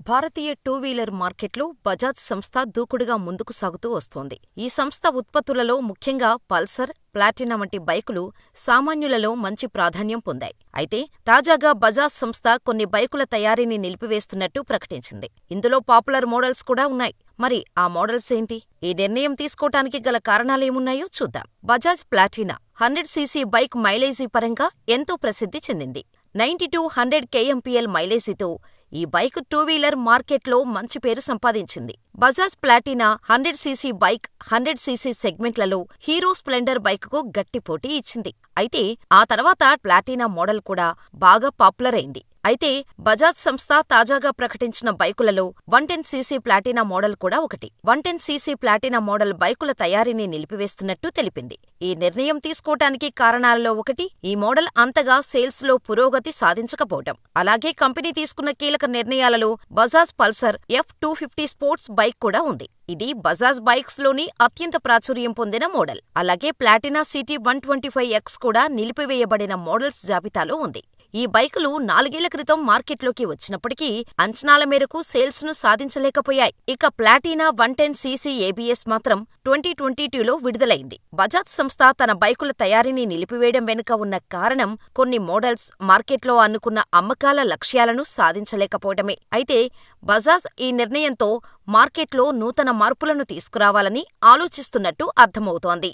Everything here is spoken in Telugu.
భారతీయ టూ వీలర్ మార్కెట్లో బజాజ్ సంస్థ దూకుడుగా ముందుకు సాగుతూ వస్తోంది. ఈ సంస్థ ఉత్పత్తులలో ముఖ్యంగా పల్సర్, ప్లాటినా వంటి బైకులు సామాన్యులలో మంచి ప్రాధాన్యం పొందాయి. అయితే తాజాగా బజాజ్ సంస్థ కొన్ని బైకుల తయారీని నిలిపివేస్తున్నట్టు ప్రకటించింది. ఇందులో పాపులర్ మోడల్స్ కూడా ఉన్నాయి. మరి ఆ మోడల్స్ ఏంటి? ఈ నిర్ణయం తీసుకోటానికి గల కారణాలేమున్నాయో చూద్దాం. Bajaj Platina 100cc bike mileage పరంగా ఎంతో ప్రసిద్ధి చెందింది. 90-100 kmpl మైలేజీతో ఈ బైక్ టూ వీలర్ మార్కెట్లో మంచి పేరు సంపాదించింది. Bajaj Platina 100cc bike 100cc సెగ్మెంట్లలో హీరో స్ప్లెండర్ బైకుకు గట్టి పోటీ ఇచ్చింది. అయితే ఆ తర్వాత ప్లాటినా మోడల్ కూడా బాగా పాపులర్ అయింది. అయితే బజాజ్ సంస్థ తాజాగా ప్రకటించిన బైకులలో 110cc ప్లాటినా మోడల్ కూడా ఒకటి. 110cc ప్లాటినా మోడల్ బైకుల తయారీని నిలిపివేస్తున్నట్టు తెలిపింది. ఈ నిర్ణయం తీసుకోటానికి కారణాలలో ఒకటి ఈ మోడల్ అంతగా సేల్స్లో పురోగతి సాధించకపోవటం. అలాగే కంపెనీ తీసుకున్న కీలక నిర్ణయాలలో Bajaj Pulsar F250 sports bike కూడా ఉంది. ఇది బజాజ్ బైక్స్ లోని అత్యంత ప్రాచుర్యం పొందిన మోడల్. అలాగే ప్లాటినా సిటీ 125X కూడా నిలిపివేయబడిన మోడల్స్ జాబితాలో ఉంది. ఈ బైకులు 4 ఏళ్ల క్రితం మార్కెట్లోకి వచ్చినప్పటికీ అంచనాల మేరకు సేల్స్ ను సాధించలేకపోయాయి. ఇక ప్లాటినా 110cc ABS మాత్రం 2022లో విడుదలైంది. బజాజ్ సంస్థ తన బైకుల తయారీని నిలిపివేయడం వెనుక ఉన్న కారణం కొన్ని మోడల్స్ మార్కెట్లో అనుకున్న అమ్మకాల లక్ష్యాలను సాధించలేకపోవడమే. అయితే బజాజ్ ఈ నిర్ణయంతో మార్కెట్లో నూతన మార్పులను తీసుకురావాలని ఆలోచిస్తున్నట్టు అర్థమవుతోంది.